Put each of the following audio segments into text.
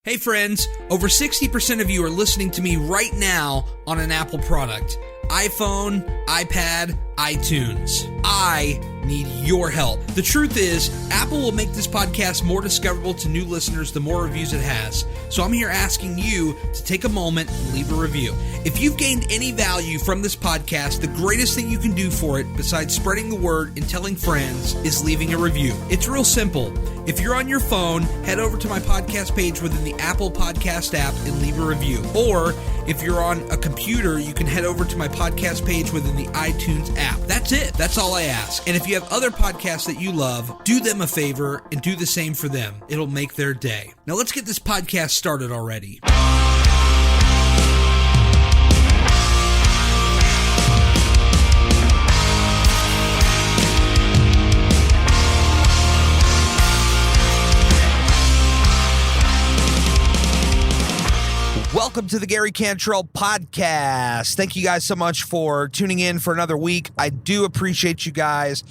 Hey friends, over 60% of you are listening to me right now on an Apple product. iPhone, iPad, iTunes. I need your help. The truth is, Apple will make this podcast more discoverable to new listeners the more reviews it has. So I'm here asking you to take a moment and leave a review. If you've gained any value from this podcast, the greatest thing you can do for it, besides spreading the word and telling friends, is leaving a review. It's real simple. If you're on your phone, head over to my podcast page within the Apple Podcast app and leave a review. Or if you're on a computer, you can head over to my podcast page within the iTunes app. That's it. That's all I ask. And if you have other podcasts that you love, do them a favor and do the same for them. It'll make their day. Now let's get this podcast started already. Welcome to the Gary Cantrell Podcast. Thank you guys so much for tuning in for another week. I do appreciate you guys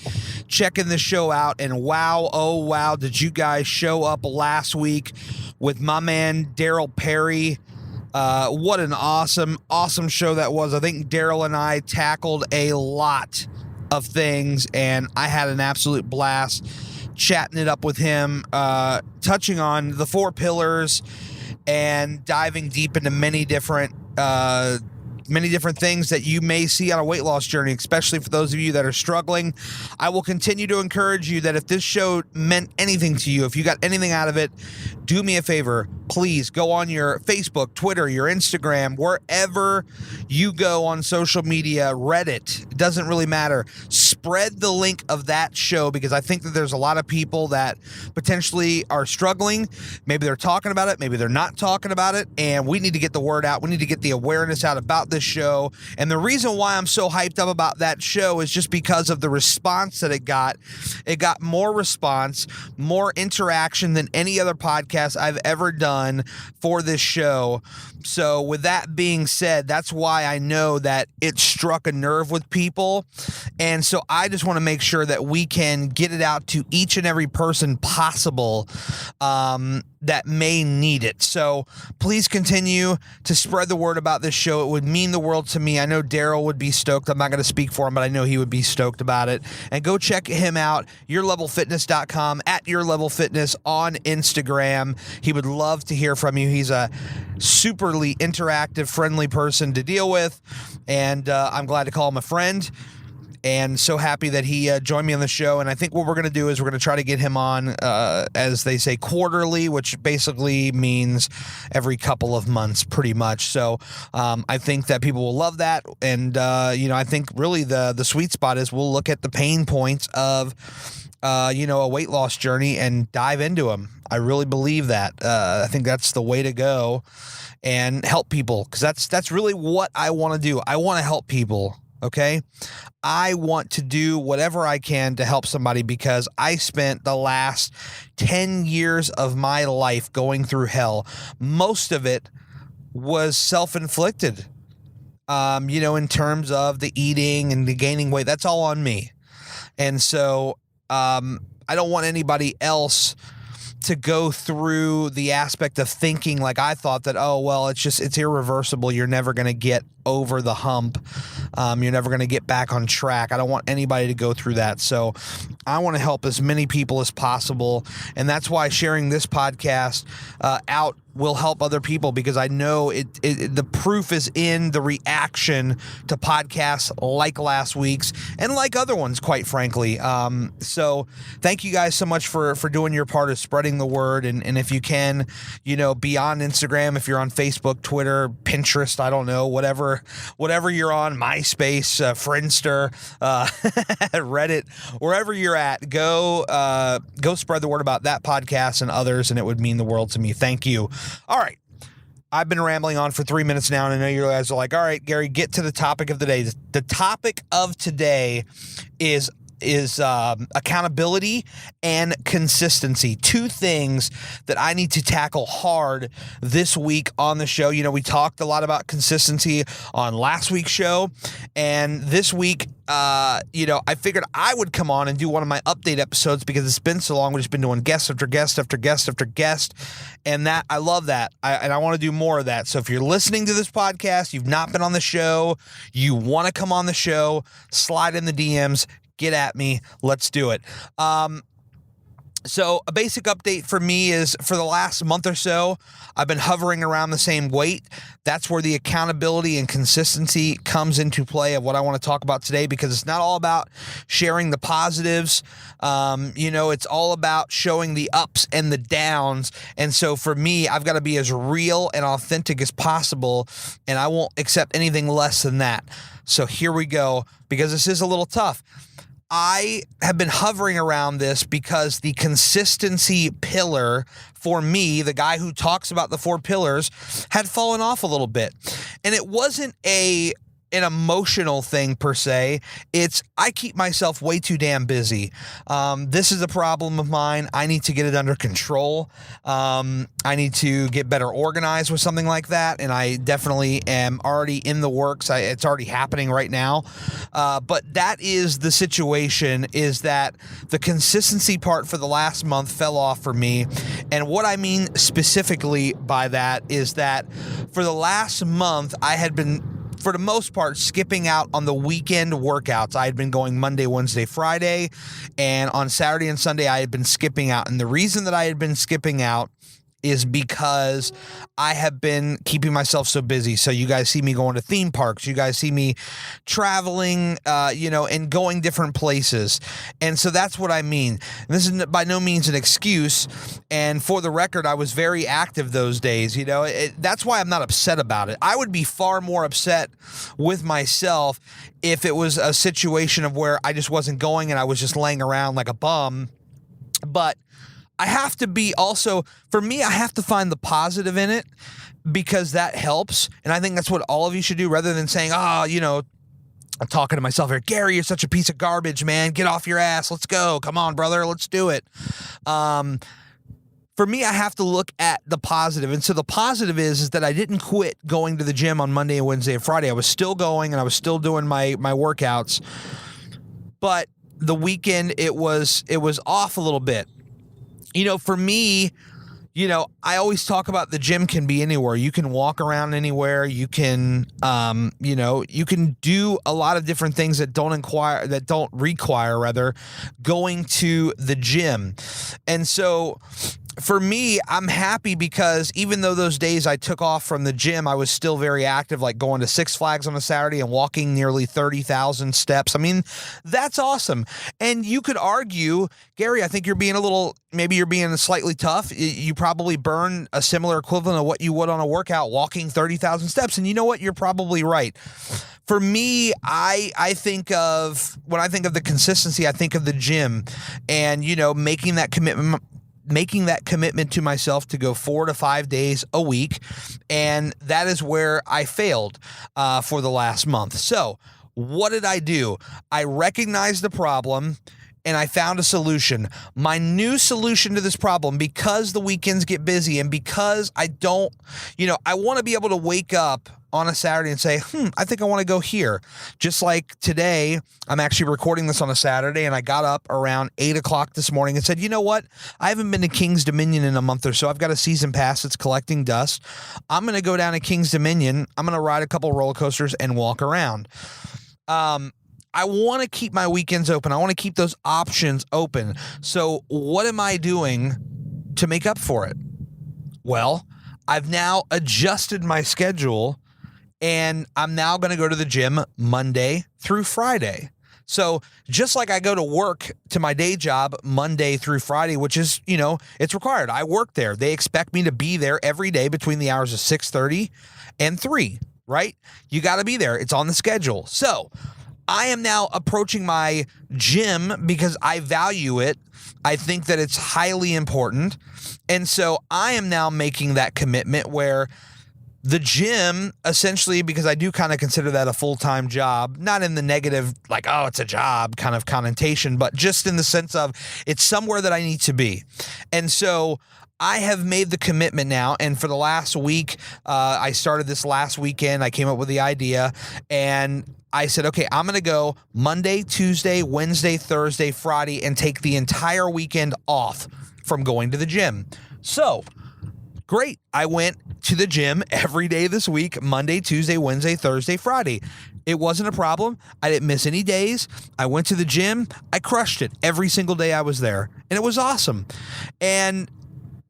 checking the show out. And wow, oh wow, did you guys show up last week with my man Daryl Perry. What an awesome show that was. I think Daryl and I tackled a lot of things, and I had an absolute blast chatting it up with him, touching on the 4 pillars and diving deep into many different things that you may see on a weight loss journey, especially for those of you that are struggling. I will continue to encourage you that if this show meant anything to you, if you got anything out of it, do me a favor. Please go on your Facebook, Twitter, your Instagram, wherever you go on social media, Reddit, it doesn't really matter. Spread the link of that show, because I think that there's a lot of people that potentially are struggling. Maybe they're talking about it, maybe they're not talking about it, and we need to get the word out. We need to get the awareness out about this show. And the reason why I'm so hyped up about that show is just because of the response that it got. It got more response, more interaction than any other podcast I've ever done for this show. So with that being said, that's why I know that it struck a nerve with people. And so I just want to make sure that we can get it out to each and every person possible that may need it. So please continue to spread the word about this show. It would mean the world to me. I know Daryl would be stoked. I'm not going to speak for him, but I know he would be stoked about it. And go check him out, yourlevelfitness.com, at yourlevelfitness on Instagram. He would love to hear from you. He's a superly interactive, friendly person to deal with, and I'm glad to call him a friend. And so happy that he joined me on the show. And I think what we're going to do is we're going to try to get him on, as they say, quarterly, which basically means every couple of months, pretty much. So I think that people will love that. And, I think really the sweet spot is we'll look at the pain points of, a weight loss journey and dive into them. I really believe that. I think that's the way to go and help people, because that's really what I want to do. I want to help people. Okay, I want to do whatever I can to help somebody, because I spent the last 10 years of my life going through hell. Most of it was self-inflicted, in terms of the eating and the gaining weight. That's all on me. And so I don't want anybody else to go through the aspect of thinking like I thought, that, oh, well, it's irreversible. You're never going to get over the hump. You're never going to get back on track. I don't want anybody to go through that. So I want to help as many people as possible. And that's why sharing this podcast out will help other people, because I know the proof is in the reaction to podcasts like last week's and like other ones, quite frankly. So thank you guys so much for doing your part of spreading the word. And if you can, be on Instagram, if you're on Facebook, Twitter, Pinterest, I don't know, whatever you're on, MySpace, Friendster, Reddit, wherever you're at, go spread the word about that podcast and others, and it would mean the world to me. Thank you. All right. I've been rambling on for 3 minutes now, and I know you guys are like, all right, Gary, get to the topic of the day. The topic of today is accountability and consistency. Two things that I need to tackle hard this week on the show. We talked a lot about consistency on last week's show, and this week, I figured I would come on and do one of my update episodes because it's been so long. We've just been doing guest after guest after guest after guest, and that I love that. I want to do more of that. So if you're listening to this podcast, you've not been on the show, you want to come on the show, slide in the DMs, get at me. Let's do it. So a basic update for me is for the last month or so, I've been hovering around the same weight. That's where the accountability and consistency comes into play of what I want to talk about today, because it's not all about sharing the positives. It's all about showing the ups and the downs. And so for me, I've got to be as real and authentic as possible, and I won't accept anything less than that. So here we go, because this is a little tough. I have been hovering around this because the consistency pillar for me, the guy who talks about the 4 pillars, had fallen off a little bit. And it wasn't an emotional thing per se. It's I keep myself way too damn busy. This is a problem of mine. I need to get it under control. I need to get better organized with something like that, and I definitely am already in the works. It's already happening right now. But that is the situation, is that the consistency part for the last month fell off for me. And what I mean specifically by that is that for the last month, I had been, for the most part, skipping out on the weekend workouts. I had been going Monday, Wednesday, Friday, and on Saturday and Sunday, I had been skipping out. And the reason that I had been skipping out is because I have been keeping myself so busy. So you guys see me going to theme parks. You guys see me traveling, and going different places. And so that's what I mean. This is by no means an excuse. And for the record, I was very active those days. That's why I'm not upset about it. I would be far more upset with myself if it was a situation of where I just wasn't going and I was just laying around like a bum. But I have to be also, for me, I have to find the positive in it, because that helps. And I think that's what all of you should do, rather than saying, I'm talking to myself here, Gary, you're such a piece of garbage, man. Get off your ass. Let's go. Come on, brother. Let's do it. For me, I have to look at the positive. And so the positive is that I didn't quit going to the gym on Monday and Wednesday and Friday. I was still going and I was still doing my workouts. But the weekend, it was off a little bit. For me, I always talk about the gym can be anywhere. You can walk around anywhere. You can, you can do a lot of different things that don't require going to the gym. And so for me, I'm happy because even though those days I took off from the gym, I was still very active, like going to Six Flags on a Saturday and walking nearly 30,000 steps. I mean, that's awesome. And you could argue, Gary, I think you're being slightly tough. You probably burn a similar equivalent of what you would on a workout walking 30,000 steps. And you know what? You're probably right. For me, when I think of the consistency, I think of the gym and, making that commitment to myself to go 4 to 5 days a week. And that is where I failed for the last month. So what did I do? I recognized the problem and I found a solution. My new solution to this problem, because the weekends get busy and because I want to be able to wake up on a Saturday and say, I think I want to go here. Just like today, I'm actually recording this on a Saturday, and I got up around 8 o'clock this morning and said, you know what? I haven't been to King's Dominion in a month or so. I've got a season pass that's collecting dust. I'm going to go down to King's Dominion. I'm going to ride a couple roller coasters and walk around. I want to keep my weekends open. I want to keep those options open. So what am I doing to make up for it? Well, I've now adjusted my schedule, and I'm now going to go to the gym Monday through Friday. So just like I go to work to my day job Monday through Friday, which is, it's required. I work there. They expect me to be there every day between the hours of 6:30 and 3, right? You got to be there. It's on the schedule. So I am now approaching my gym because I value it. I think that it's highly important. And so I am now making that commitment where The gym, essentially, because I do kind of consider that a full-time job, not in the negative, like, oh, it's a job kind of connotation, but just in the sense of it's somewhere that I need to be. And so I have made the commitment now, and for the last week, I started this last weekend. I came up with the idea, and I said, okay, I'm going to go Monday, Tuesday, Wednesday, Thursday, Friday, and take the entire weekend off from going to the gym. So, great. I went to the gym every day this week, Monday, Tuesday, Wednesday, Thursday, Friday. It wasn't a problem. I didn't miss any days. I went to the gym. I crushed it every single day I was there, and it was awesome. And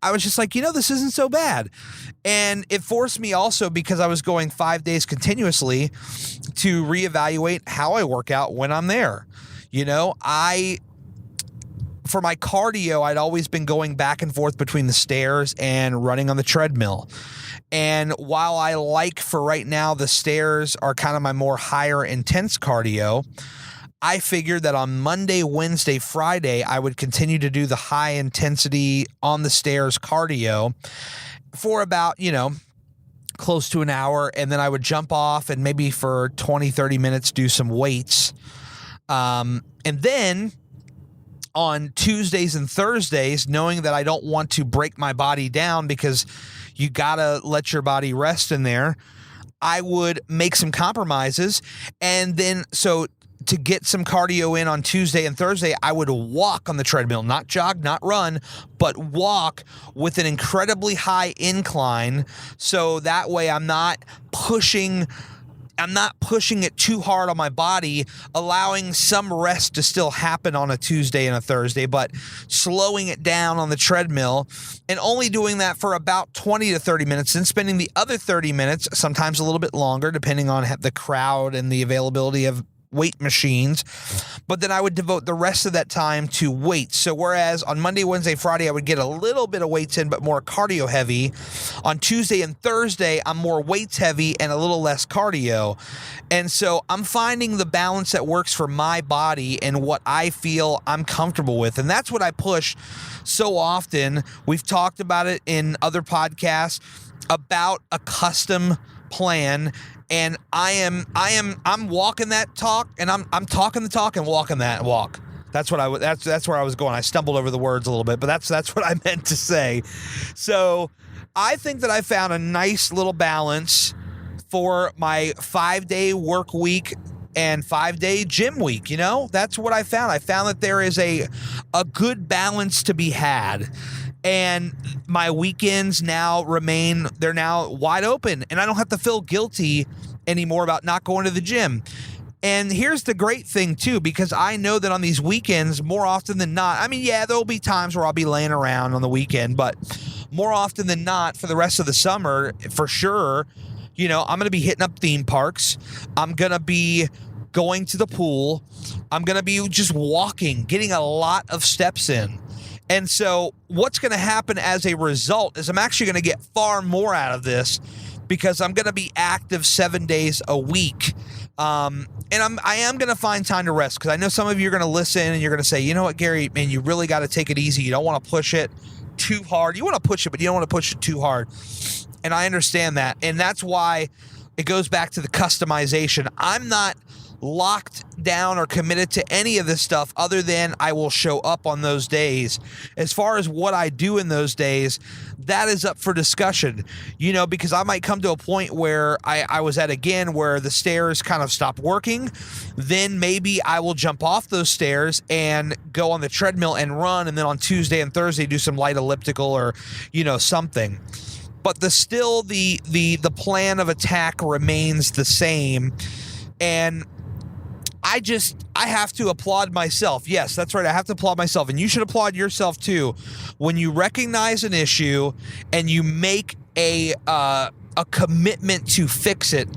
I was just like, this isn't so bad. And it forced me also, because I was going 5 days continuously, to reevaluate how I work out when I'm there. For my cardio, I'd always been going back and forth between the stairs and running on the treadmill. And while I like, for right now, the stairs are kind of my more higher intense cardio, I figured that on Monday, Wednesday, Friday, I would continue to do the high intensity on the stairs cardio for about, close to an hour. And then I would jump off and maybe for 20, 30 minutes do some weights. And then on Tuesdays and Thursdays, knowing that I don't want to break my body down, because you got to let your body rest in there, I would make some compromises. And then, so to get some cardio in on Tuesday and Thursday, I would walk on the treadmill, not jog, not run, but walk with an incredibly high incline. So that way I'm not pushing it too hard on my body, allowing some rest to still happen on a Tuesday and a Thursday, but slowing it down on the treadmill and only doing that for about 20 to 30 minutes and spending the other 30 minutes, sometimes a little bit longer, depending on the crowd and the availability of weight machines, but then I would devote the rest of that time to weights. So whereas on Monday, Wednesday, Friday, I would get a little bit of weights in, but more cardio heavy, on Tuesday and Thursday, I'm more weights heavy and a little less cardio. And so I'm finding the balance that works for my body and what I feel I'm comfortable with. And that's what I push so often. We've talked about it in other podcasts about a custom plan. And I'm walking that talk, and I'm talking the talk and walking that walk. That's where I was going. I stumbled over the words a little bit, but that's what I meant to say. So I think that I found a nice little balance for my 5-day work week and 5-day gym week. That's what I found. I found that there is a good balance to be had. And my weekends they're now wide open, and I don't have to feel guilty anymore about not going to the gym. And here's the great thing too, because I know that on these weekends, more often than not, there'll be times where I'll be laying around on the weekend, but more often than not for the rest of the summer, for sure, I'm going to be hitting up theme parks. I'm going to be going to the pool. I'm going to be just walking, getting a lot of steps in. And so what's going to happen as a result is I'm actually going to get far more out of this, because I'm going to be active 7 days a week. And I am going to find time to rest, because I know some of you are going to listen and you're going to say, you know what, Gary, man, you really got to take it easy. You don't want to push it too hard. You want to push it, but you don't want to push it too hard. And I understand that. And that's why it goes back to the customization. I'm not locked down or committed to any of this stuff other than I will show up on those days. As far as what I do in those days, that is up for discussion, because I might come to a point where I was at again where the stairs kind of stop working. Then maybe I will jump off those stairs and go on the treadmill and run, and then on Tuesday and Thursday do some light elliptical or something. But the plan of attack remains the same. And I have to applaud myself. Yes, that's right. I have to applaud myself. And you should applaud yourself too. When you recognize an issue and you make a commitment to fix it,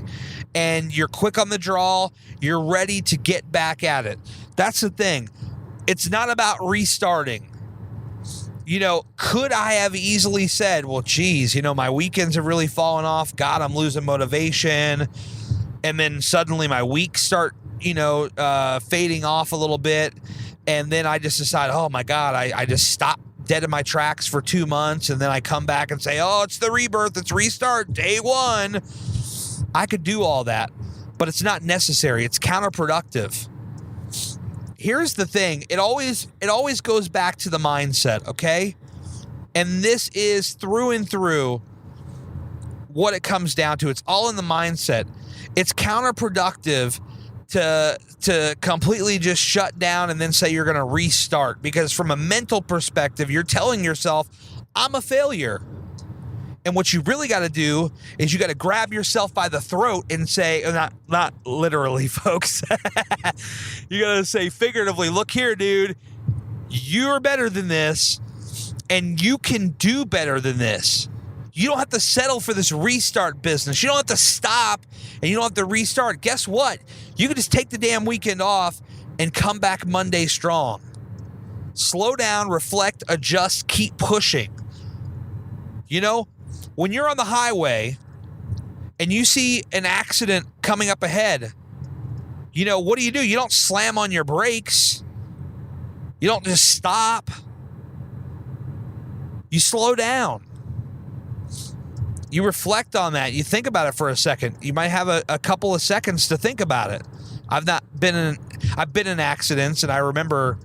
and you're quick on the draw, you're ready to get back at it. That's the thing. It's not about restarting. Could I have easily said, well, geez, my weekends have really fallen off. God, I'm losing motivation. And then suddenly my weeks start fading off a little bit, and then I just decide, oh my God, I just stop dead in my tracks for 2 months, and then I come back and say, oh, it's the rebirth, it's restart, day one. I could do all that, but it's not necessary. It's counterproductive. Here's the thing. It always goes back to the mindset, okay? And this is through and through what it comes down to. It's all in the mindset. It's counterproductive to completely just shut down and then say you're going to restart, because from a mental perspective, you're telling yourself, I'm a failure. And what you really got to do is you got to grab yourself by the throat and say, not literally, folks. You got to say figuratively, look here, dude, you're better than this and you can do better than this. You don't have to settle for this restart business. You don't have to stop and you don't have to restart. Guess what? You can just take the damn weekend off and come back Monday strong. Slow down, reflect, adjust, keep pushing. You know, when you're on the highway and you see an accident coming up ahead, you know, what do? You don't slam on your brakes. You don't just stop. You slow down. You reflect on that. You think about it for a second. You might have a couple of seconds to think about it. I've been in accidents, and I remember,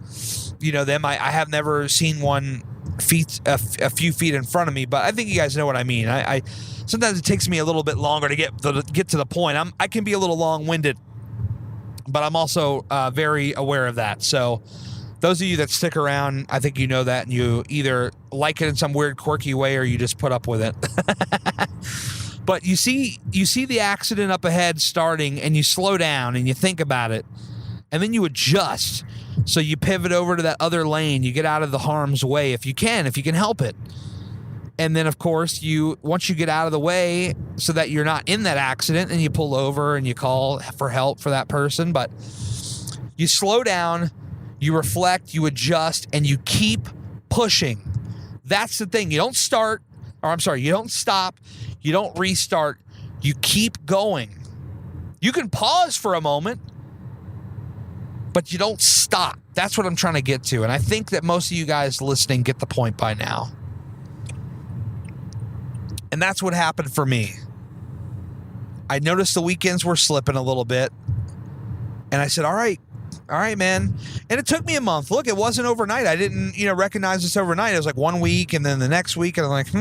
you know, them. I have never seen one a few feet in front of me, but I think you guys know what I mean. I sometimes it takes me a little bit longer to get to the point. I can be a little long-winded, but I'm also very aware of that. So those of you that stick around, I think you know that, and you either like it in some weird, quirky way, or you just put up with it. But you see the accident up ahead starting, and you slow down and you think about it, and then you adjust. So you pivot over to that other lane. You get out of the harm's way if you can help it. And then, of course, once you get out of the way so that you're not in that accident, and you pull over and you call for help for that person. But you slow down, you reflect, you adjust, and you keep pushing. That's the thing. You don't stop, you don't restart, you keep going. You can pause for a moment, but you don't stop. That's what I'm trying to get to. And I think that most of you guys listening get the point by now. And that's what happened for me. I noticed the weekends were slipping a little bit. And I said, all right, man. And it took me a month. Look, it wasn't overnight. I didn't, recognize this overnight. It was like 1 week, and then the next week, and I'm like,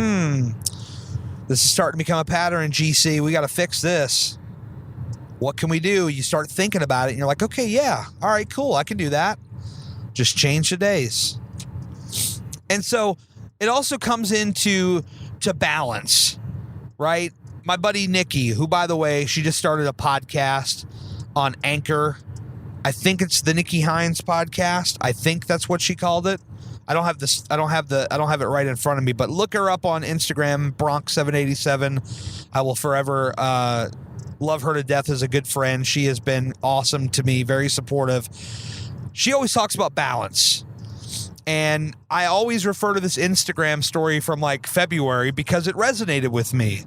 this is starting to become a pattern, GC. We got to fix this. What can we do? You start thinking about it, and you're like, okay, yeah, all right, cool, I can do that. Just change the days. And so it also comes into balance, right? My buddy Nikki, who, by the way, she just started a podcast on Anchor. I think it's the Nikki Hines podcast. I think that's what she called it. I don't have it right in front of me, but look her up on Instagram, Bronx787. I will forever love her to death as a good friend. She has been awesome to me, very supportive. She always talks about balance. And I always refer to this Instagram story from like February because it resonated with me.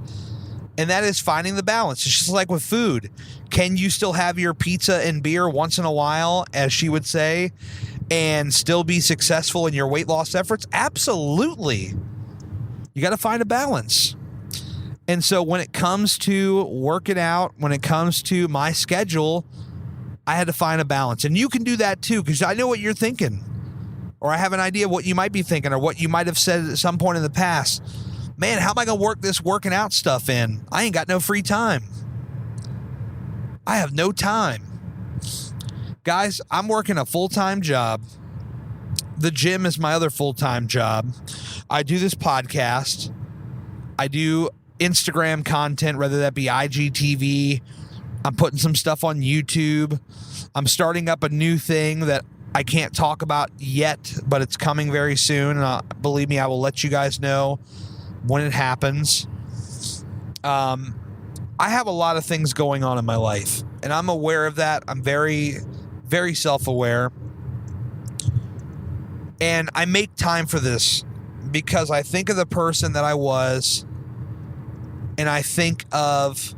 And that is finding the balance. It's just like with food. Can you still have your pizza and beer once in a while, as she would say, and still be successful in your weight loss efforts? Absolutely. You got to find a balance. And so when it comes to working out, when it comes to my schedule, I had to find a balance. And you can do that too, because I know what you're thinking. Or I have an idea of what you might be thinking, or what you might have said at some point in the past. Man, how am I going to work this working out stuff in? I ain't got no free time. I have no time. Guys, I'm working a full-time job. The gym is my other full-time job. I do this podcast. I do Instagram content, whether that be IGTV. I'm putting some stuff on YouTube. I'm starting up a new thing that I can't talk about yet, but it's coming very soon. Believe me, I will let you guys know when it happens. I have a lot of things going on in my life, and I'm aware of that. I'm very, very self-aware. And I make time for this because I think of the person that I was, and I think of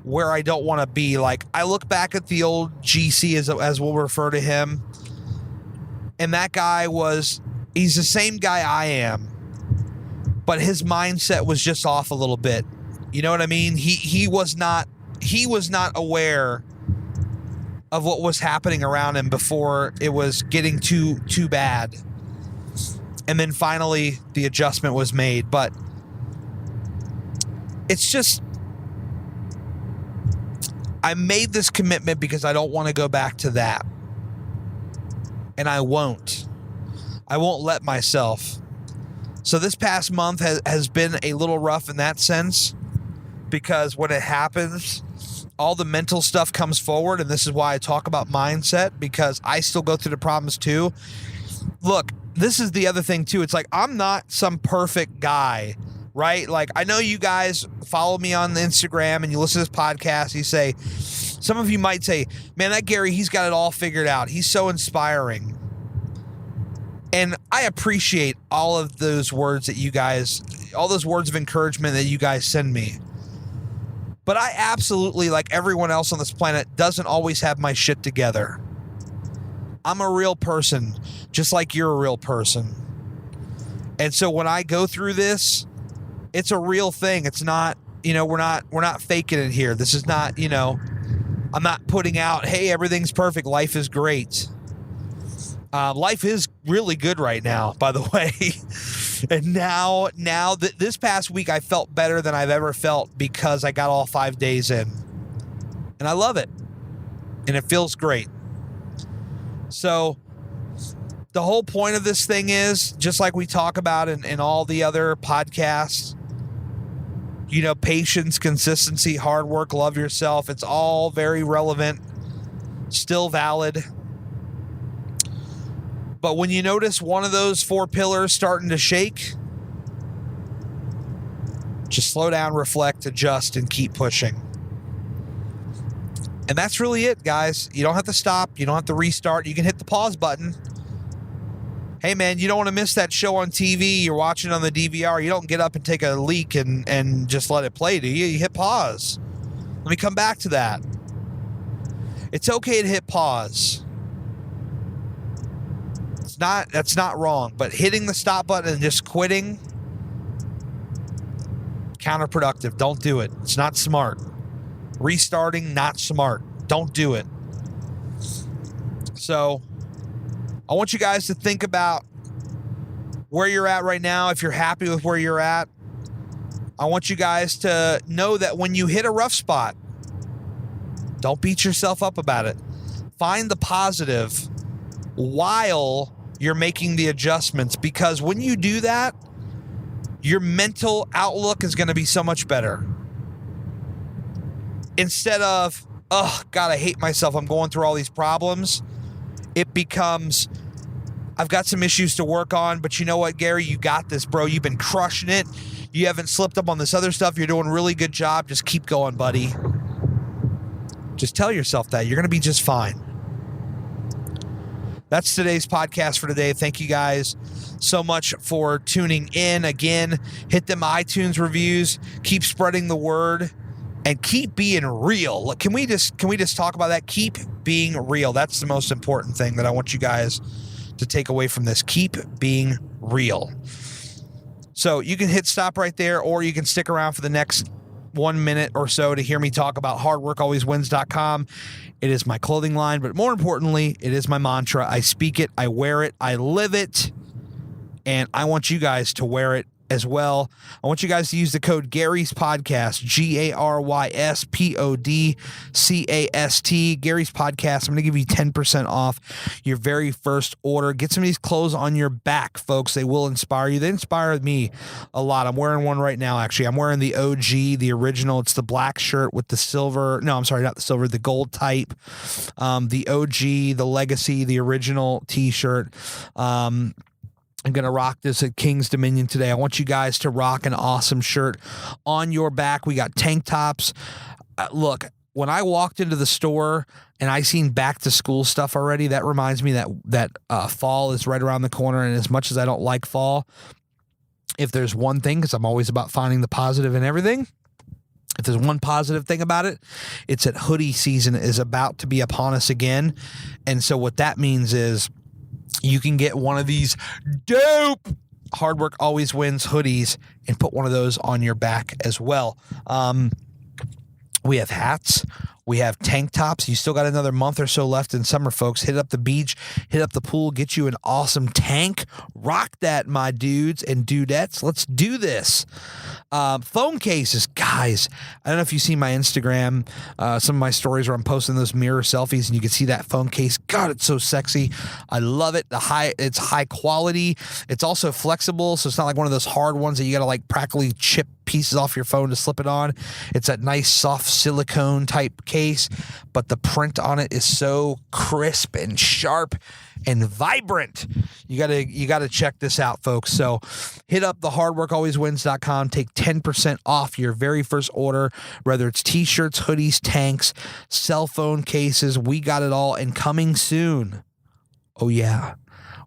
where I don't want to be. Like, I look back at the old GC, as we'll refer to him, and that guy was He's the same guy I am, but his mindset was just off a little bit. You know what I mean? He was not aware of what was happening around him before it was getting too bad. And then finally the adjustment was made. But it's just, I made this commitment because I don't want to go back to that. And I won't let myself. So this past month has been a little rough in that sense, because when it happens, all the mental stuff comes forward. And this is why I talk about mindset, because I still go through the problems too. Look, this is the other thing too. It's like, I'm not some perfect guy, right? Like, I know you guys follow me on Instagram and you listen to this podcast. You say, some of you might say, man, that Gary, he's got it all figured out. He's so inspiring. And I appreciate all of those words that you guys, all those words of encouragement that you guys send me. But I absolutely, like everyone else on this planet, doesn't always have my shit together. I'm a real person, just like you're a real person. And so when I go through this, it's a real thing. It's not, we're not faking it here. This is not, I'm not putting out, hey, everything's perfect. Life is great. Life is really good right now, by the way. And now this past week, I felt better than I've ever felt because I got all 5 days in. And I love it. And it feels great. So the whole point of this thing is, just like we talk about in all the other podcasts, patience, consistency, hard work, love yourself. It's all very relevant, still valid. But when you notice one of those 4 pillars starting to shake, just slow down, reflect, adjust, and keep pushing. And that's really it, guys. You don't have to stop. You don't have to restart. You can hit the pause button. Hey, man, you don't want to miss that show on TV. You're watching on the DVR. You don't get up and take a leak and just let it play, do you? You hit pause. Let me come back to that. It's okay to hit pause. That's not wrong, but hitting the stop button and just quitting, counterproductive. Don't do it. It's not smart. Restarting, not smart. Don't do it. So I want you guys to think about where you're at right now. If you're happy with where you're at, I want you guys to know that when you hit a rough spot, don't beat yourself up about it. Find the positive while you're making the adjustments, because when you do that, your mental outlook is going to be so much better. Instead of, oh, God, I hate myself, I'm going through all these problems, it becomes, I've got some issues to work on, but you know what, Gary, you got this, bro. You've been crushing it. You haven't slipped up on this other stuff. You're doing a really good job. Just keep going, buddy. Just tell yourself that. You're going to be just fine. That's today's podcast for today. Thank you guys so much for tuning in. Again, hit them iTunes reviews. Keep spreading the word and keep being real. Look, can we just talk about that? Keep being real. That's the most important thing that I want you guys to take away from this. Keep being real. So you can hit stop right there, or you can stick around for the next 1 minute or so to hear me talk about hardworkalwayswins.com. It is my clothing line, but more importantly, it is my mantra. I speak it, I wear it, I live it, and I want you guys to wear it as well. I want you guys to use the code Gary's Podcast, GARYSPODCAST, Gary's Podcast. I'm going to give you 10% off your very first order. Get some of these clothes on your back, folks. They will inspire you. They inspire me a lot. I'm wearing one right now, actually. I'm wearing the OG, the original. It's the black shirt with the silver. No, I'm sorry, not the silver, the gold type. The OG, the legacy, the original t-shirt. I'm going to rock this at King's Dominion today. I want you guys to rock an awesome shirt on your back. We got tank tops. Look, when I walked into the store and I seen back to school stuff already, that reminds me that fall is right around the corner. And as much as I don't like fall, if there's one thing, because I'm always about finding the positive in everything, if there's one positive thing about it, it's that hoodie season is about to be upon us again. And so what that means is, you can get one of these dope Hard Work Always Wins hoodies and put one of those on your back as well. We have hats. We have tank tops. You still got another month or so left in summer, folks. Hit up the beach, hit up the pool, get you an awesome tank. Rock that, my dudes and dudettes. Let's do this. Phone cases. Guys, I don't know if you see my Instagram, some of my stories where I'm posting those mirror selfies and you can see that phone case. God, it's so sexy. I love it. It's high quality. It's also flexible, so it's not like one of those hard ones that you got to like practically chip pieces off your phone to slip it on. It's that nice soft silicone type case, but the print on it is so crisp and sharp and vibrant. You gotta check this out, folks. So hit up the hardworkalwayswins.com. Take 10% off your very first order, whether it's t-shirts, hoodies, tanks, cell phone cases. We got it all, and coming soon. Oh yeah,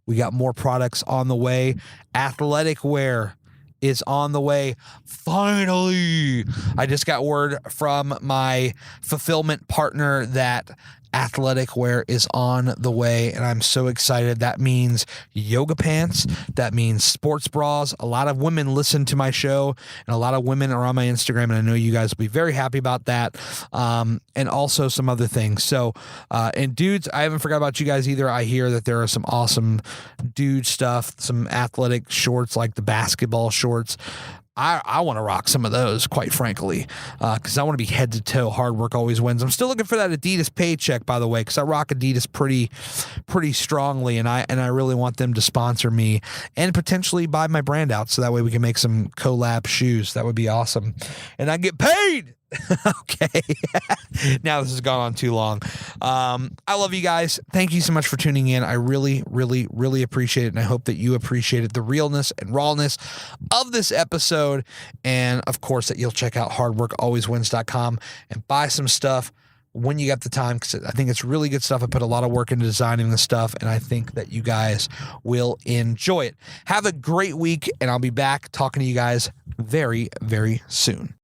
we got more products on the way. Athletic wear is on the way. Finally, I just got word from my fulfillment partner that athletic wear is on the way, and I'm so excited. That means yoga pants, that means sports bras. A lot of women listen to my show, and a lot of women are on my Instagram, and I know you guys will be very happy about that, and also some other things. So, and dudes, I haven't forgot about you guys either. I hear that there are some awesome dude stuff, some athletic shorts like the basketball shorts. I want to rock some of those, quite frankly, because I want to be head to toe. Hard Work Always Wins. I'm still looking for that Adidas paycheck, by the way, because I rock Adidas pretty strongly, and I really want them to sponsor me and potentially buy my brand out, so that way we can make some collab shoes. That would be awesome, and I get paid. Okay. Now this has gone on too long. I love you guys. Thank you so much for tuning in. I really, really, really appreciate it. And I hope that you appreciated the realness and rawness of this episode. And of course that you'll check out hardworkalwayswins.com and buy some stuff when you got the time, because I think it's really good stuff. I put a lot of work into designing this stuff, and I think that you guys will enjoy it. Have a great week, and I'll be back talking to you guys very, very soon.